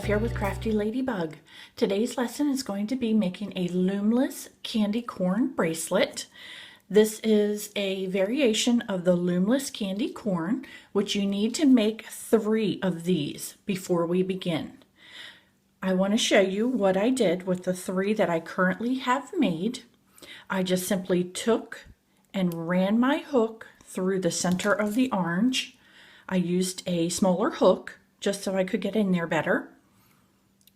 here with Crafty Ladybug. Today's lesson is going to be making a loom-less candy corn bracelet. This is a variation of the loom-less candy corn, which you need to make 3 of these before we begin. I want to show you what I did with the 3 that I currently have made. I just simply took and ran my hook through the center of the orange. I used a smaller hook just so I could get in there better.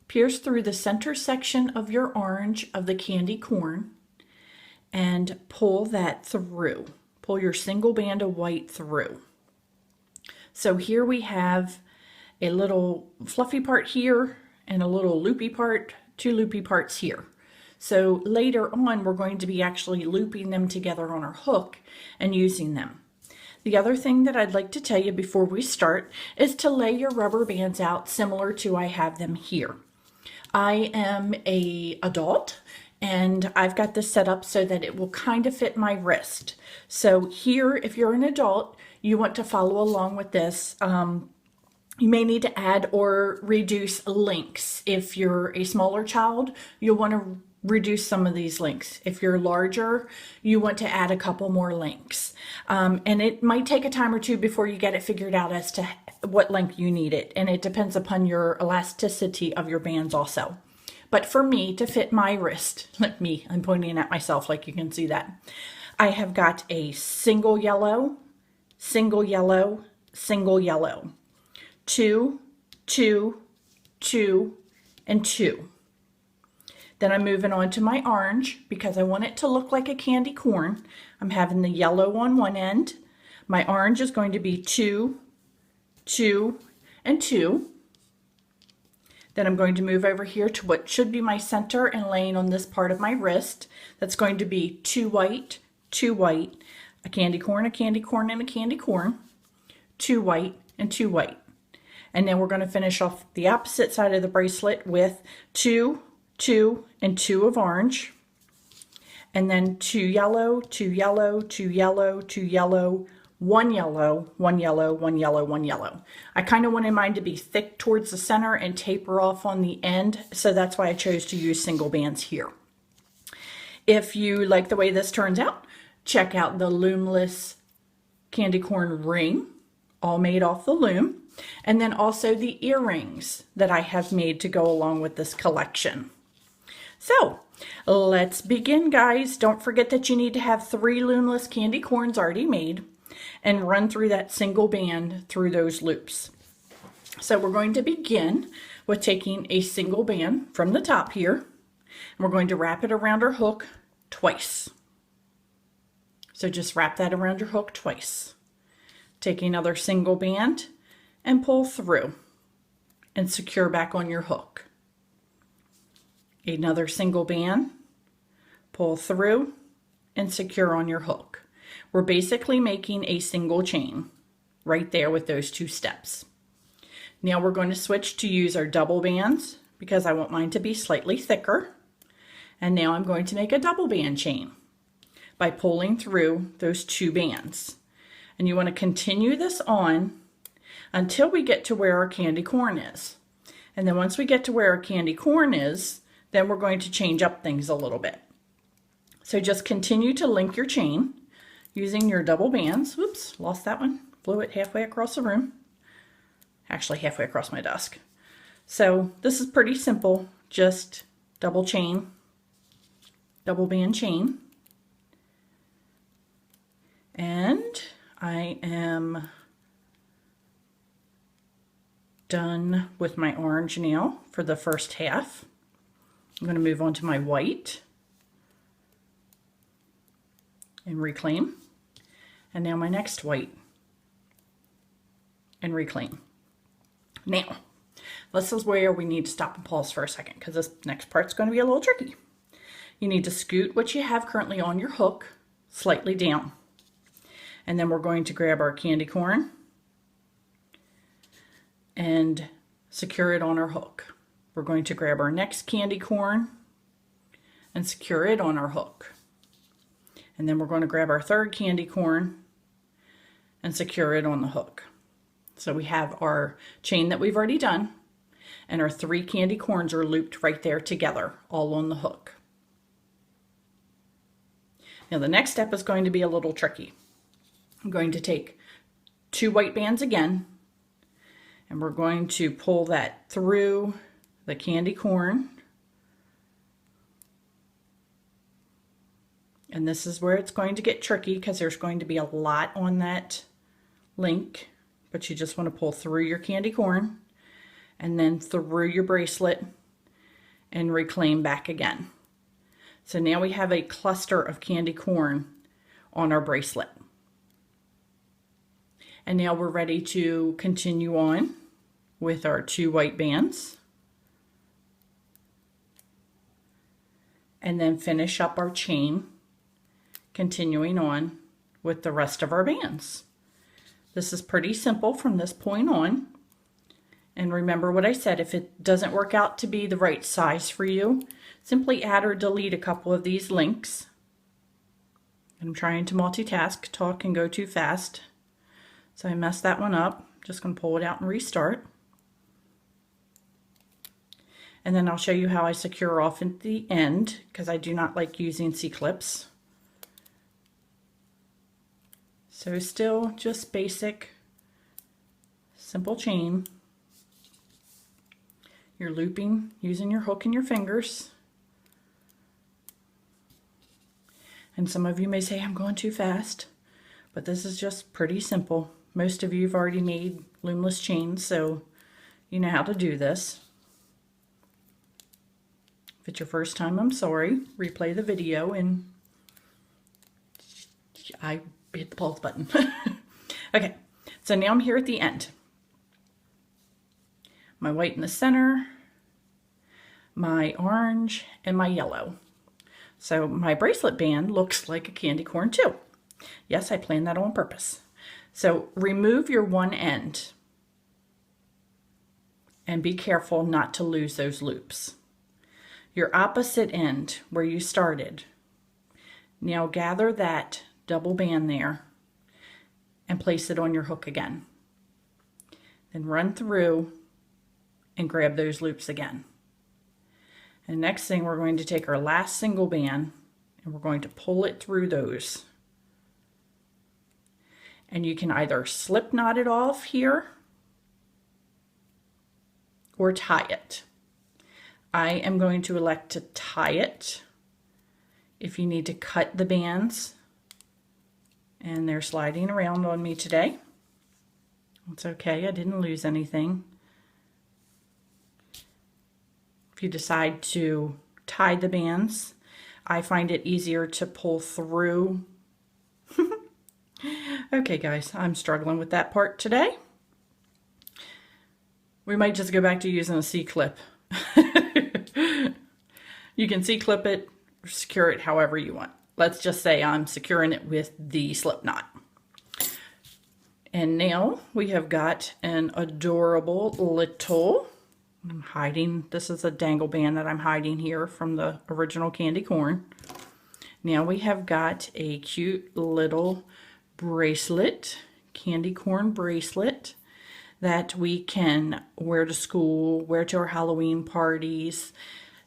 Pierce through the center section of your orange of the candy corn and pull that through. Pull your single band of white through. So here we have a little fluffy part here and a little loopy part, 2 loopy parts here. So later on we're going to be actually looping them together on our hook and using them. The other thing that I'd like to tell you before we start is to lay your rubber bands out similar to I have them here. I am an adult and I've got this set up so that it will kind of fit my wrist. So here, if you're an adult, you want to follow along with this. You may need to add or reduce links. If you're a smaller child, you'll want to reduce some of these links. If you're larger, you want to add a couple more links. And it might take a time or two before you get it figured out as to what length you need it. And it depends upon your elasticity of your bands also. But for me, to fit my wrist, like me, I'm pointing at myself like you can see that. I have got a single yellow, single yellow, single yellow. 2, 2, 2, and 2. Then I'm moving on to my orange because I want it to look like a candy corn. I'm having the yellow on one end. My orange is going to be 2, 2, and 2. Then I'm going to move over here to what should be my center and laying on this part of my wrist. That's going to be 2 white, a candy corn, and a candy corn, 2 white, and 2 white. And then we're going to finish off the opposite side of the bracelet with 2, 2, and 2 of orange, and then 2 yellow, 2 yellow, 2 yellow, 2 yellow, 1 yellow, 1 yellow, 1 yellow, 1 yellow. I kind of wanted mine to be thick towards the center and taper off on the end, so that's why I chose to use single bands here. If you like the way this turns out, check out the loom-less candy corn ring, all made off the loom, and then also the earrings that I have made to go along with this collection. So let's begin, guys. Don't forget that you need to have 3 loom-less candy corns already made and run through that single band through those loops. So we're going to begin with taking a single band from the top here, and we're going to wrap it around our hook twice. So just wrap that around your hook twice. Take another single band and pull through and secure back on your hook. Another single band, pull through and secure on your hook. We're basically making a single chain right there with those 2 steps. Now we're going to switch to use our double bands because I want mine to be slightly thicker. And now I'm going to make a double band chain by pulling through those 2 bands. And you want to continue this on until we get to where our candy corn is. And then once we get to where our candy corn is, then we're going to change up things a little bit. So just continue to link your chain using your double bands. Whoops, lost that one. Blew it halfway across the room. Actually halfway across my desk. So this is pretty simple. Just double chain, double band chain. And I am done with my orange now for the first half. I'm going to move on to my white and reclaim, and now my next white and reclaim. Now this is where we need to stop and pause for a second because this next part's going to be a little tricky. You need to scoot what you have currently on your hook slightly down, and then we're going to grab our candy corn and secure it on our hook. We're going to grab our next candy corn and secure it on our hook. And then we're going to grab our third candy corn and secure it on the hook. So we have our chain that we've already done, and our 3 candy corns are looped right there together, all on the hook. Now the next step is going to be a little tricky. I'm going to take 2 white bands again, and we're going to pull that through the candy corn. And this is where it's going to get tricky because there's going to be a lot on that link, but you just want to pull through your candy corn and then through your bracelet and reclaim back again. So now we have a cluster of candy corn on our bracelet. And now we're ready to continue on with our 2 white bands. And then finish up our chain, continuing on with the rest of our bands. This is pretty simple from this point on. And remember what I said, if it doesn't work out to be the right size for you, simply add or delete a couple of these links. I'm trying to multitask, talk and go too fast. So I messed that one up. Just going to pull it out and restart. And then I'll show you how I secure off at the end, because I do not like using C-clips. So still just basic, simple chain. You're looping using your hook and your fingers. And some of you may say I'm going too fast, but this is just pretty simple. Most of you have already made loomless chains, so you know how to do this. If it's your first time, I'm sorry. Replay the video and I hit the pause button. Okay, so now I'm here at the end. My white in the center, my orange, and my yellow. So my bracelet band looks like a candy corn too. Yes, I planned that on purpose. So remove your one end and be careful not to lose those loops. Your opposite end where you started, now gather that double band there and place it on your hook again. Then run through and grab those loops again. And next thing, we're going to take our last single band and we're going to pull it through those. And you can either slip knot it off here or tie it. I am going to elect to tie it. If you need to cut the bands, and they're sliding around on me today, it's okay, I didn't lose anything. If you decide to tie the bands, I find it easier to pull through. Okay guys, I'm struggling with that part today. We might just go back to using a C-clip. You can C-clip it, or secure it however you want. Let's just say I'm securing it with the slip knot. And now we have got an adorable little, I'm hiding, this is a dangle band that I'm hiding here from the original candy corn. Now we have got a cute little bracelet, candy corn bracelet, that we can wear to school, wear to our Halloween parties,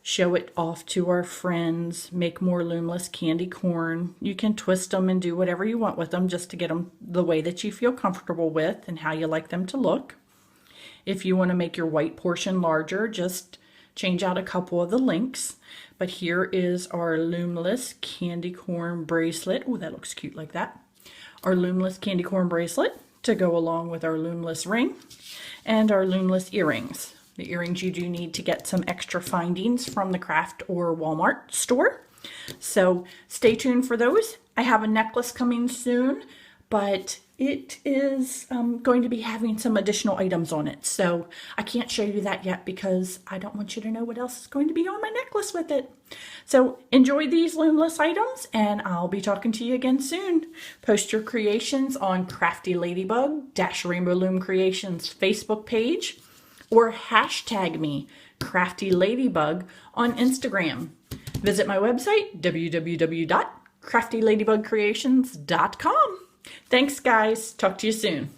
show it off to our friends, make more loomless candy corn. You can twist them and do whatever you want with them just to get them the way that you feel comfortable with and how you like them to look. If you want to make your white portion larger, just change out a couple of the links. But here is our loomless candy corn bracelet. Oh, that looks cute like that. Our loomless candy corn bracelet to go along with our loomless ring and our loomless earrings. The earrings you do need to get some extra findings from the craft or Walmart store. So stay tuned for those. I have a necklace coming soon, but it is going to be having some additional items on it. So I can't show you that yet because I don't want you to know what else is going to be on my necklace with it. So enjoy these loomless items and I'll be talking to you again soon. Post your creations on Crafty Ladybug - Rainbow Loom Creations Facebook page or hashtag me Crafty Ladybug on Instagram. Visit my website www.craftyladybugcreations.com. Thanks guys. Talk to you soon.